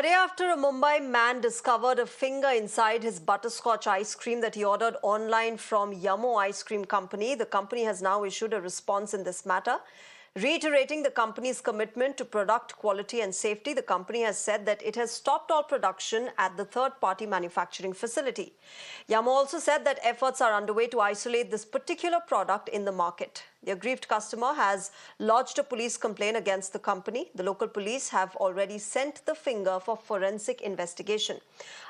A day after a Mumbai man discovered a finger inside his butterscotch ice cream that he ordered online from Yummo Ice Cream Company, the company has now issued a response in this matter. Reiterating the company's commitment to product quality and safety, the company has said that it has stopped all production at the third-party manufacturing facility. Yummo also said that efforts are underway to isolate this particular product in the market. The aggrieved customer has lodged a police complaint against the company. The local police have already sent the finger for forensic investigation.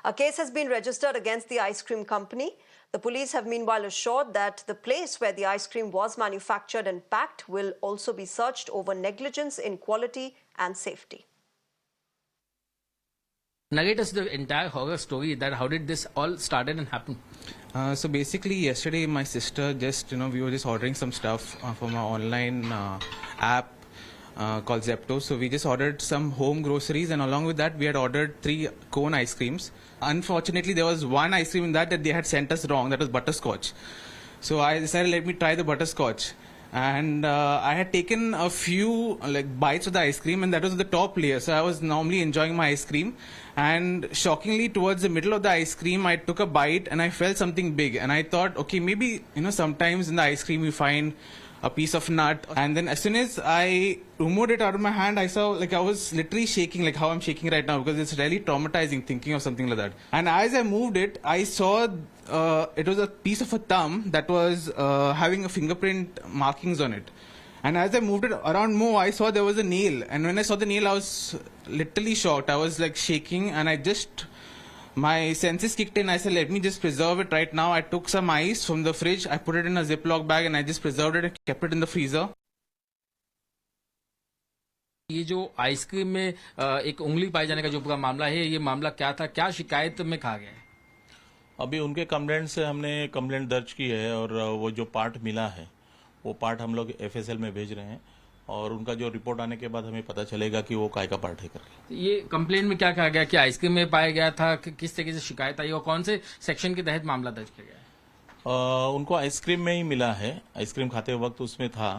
A case has been registered against the ice cream company. The police have meanwhile assured that the place where the ice cream was manufactured and packed will also be searched over negligence in quality and safety. Narrate us the entire horror story. That how did this all started and happen? So basically, yesterday my sister we were just ordering some stuff from our online app called Zepto. So we just ordered some home groceries, and along with that, we had ordered 3 cone ice creams. Unfortunately, there was one ice cream in that they had sent us wrong. That was butterscotch. So I decided, let me try the butterscotch. And I had taken a few bites of the ice cream, and that was the top layer. So I was normally enjoying my ice cream, and shockingly towards the middle of the ice cream, I took a bite and I felt something big, and I thought, okay, maybe sometimes in the ice cream you find a piece of nut. And then as soon as I removed it out of my hand, I saw I was literally shaking, like how I'm shaking right now, because it's really traumatizing thinking of something like that. And as I moved it, I saw it was a piece of a thumb that was having a fingerprint markings on it. And as I moved it around more, I saw there was a nail. And when I saw the nail, I was literally shocked. I was shaking, and my senses kicked in. I said, let me just preserve it right now. I took some ice from the fridge, I put it in a Ziploc bag, and I just preserved it and kept it in the freezer. ये जो ice cream में एक उंगली पाए जाने का जो पूरा मामला है, ये मामला क्या था, क्या शिकायत में कहा गया है? अभी उनके कंप्लेंट से हमने कंप्लेंट दर्ज की है, और वो जो पार्ट मिला है वो पार्ट हम लोग एफएसएल में भेज रहे हैं, और उनका जो रिपोर्ट आने के बाद हमें पता चलेगा कि वो काय का पार्ट है करके। ये कंप्लेंट में क्या कहा गया कि आइसक्रीम में पाया गया था, किस तरीके से शिकायत आई और कौन से सेक्शन के तहत मामला दर्ज किया गया है? उनको आइसक्रीम में ही मिला है, आइसक्रीम खाते वक्त उसमें था,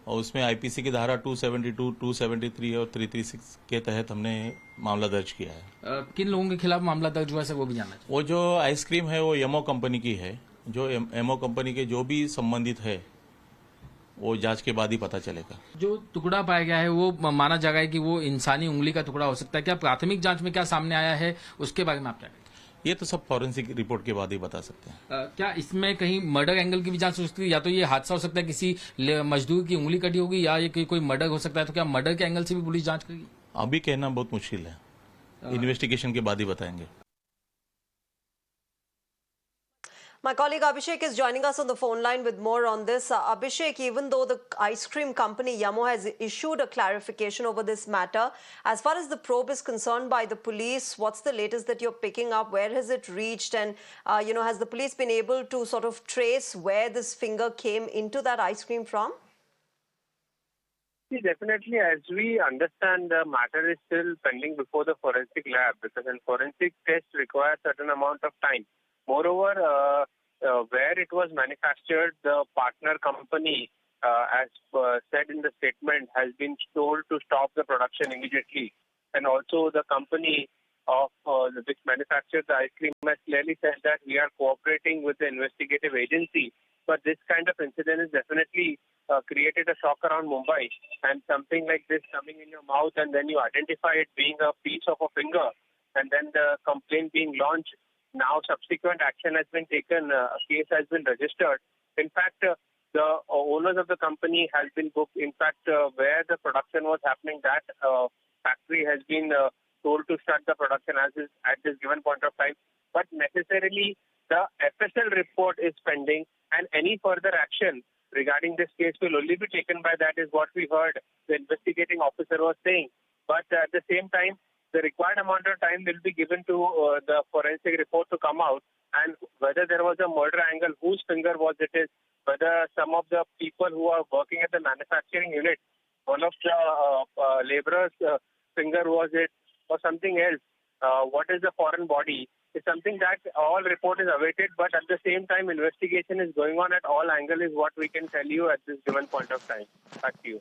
और उसमें आईपीसी की धारा 272, 273 और 336 के तहत हमने मामला दर्ज किया है। किन लोगों के खिलाफ मामला दर्ज हुआ है, वो भी जानना चाहिए। वो जो आइसक्रीम है वो यमो कंपनी की है, जो यमो कंपनी के जो भी संबंधित है वो जांच के बाद ही पता चलेगा। जो टुकड़ा पाया गया है वो माना जा रहा है कि वो इंसानी उंगली का टुकड़ा हो सकता है। क्या प्राथमिक जांच में क्या सामने आया है, उसके बारे में आप क्या कहते हैं? ये तो सब फॉरेंसिक रिपोर्ट के बाद ही बता सकते हैं। क्या इसमें कहीं मर्डर एंगल की भी जांच हो सकती है? या तो ये हादसा हो सकता है किसी मजदूर की उंगली कटी होगी, या ये कोई मर्डर हो सकता है, तो क्या मर्डर के एंगल से भी पुलिस जांच करेगी? अभी कहना बहुत मुश्किल है, इन्वेस्टिगेशन के बाद ही बताएंगे। My colleague Abhishek is joining us on the phone line with more on this. Abhishek, even though the ice cream company Yummo has issued a clarification over this matter, as far as the probe is concerned by the police, what's the latest that you're picking up? Where has it reached? And, has the police been able to sort of trace where this finger came into that ice cream from? See, definitely, as we understand, the matter is still pending before the forensic lab, because a forensic test requires a certain amount of time. Moreover, where it was manufactured, the partner company, as said in the statement, has been told to stop the production immediately. And also the company of which manufactured the ice cream has clearly said that we are cooperating with the investigative agency. But this kind of incident has definitely created a shock around Mumbai. And something like this coming in your mouth, and then you identify it being a piece of a finger, and then the complaint being launched. Now subsequent action has been taken, a case has been registered. In fact, the owners of the company has been booked. In fact, where the production was happening, that factory has been told to shut the production at this given point of time. But necessarily, the FSL report is pending, and any further action regarding this case will only be taken by that, is what we heard the investigating officer was saying. But at the same time, the required amount of time will be given to the forensic report to come out, and whether there was a murder angle, whose finger was it is, whether some of the people who are working at the manufacturing unit, one of the laborers' finger was it, or something else, what is the foreign body, is something that all report is awaited, but at the same time investigation is going on at all angles, is what we can tell you at this given point of time. Back to you.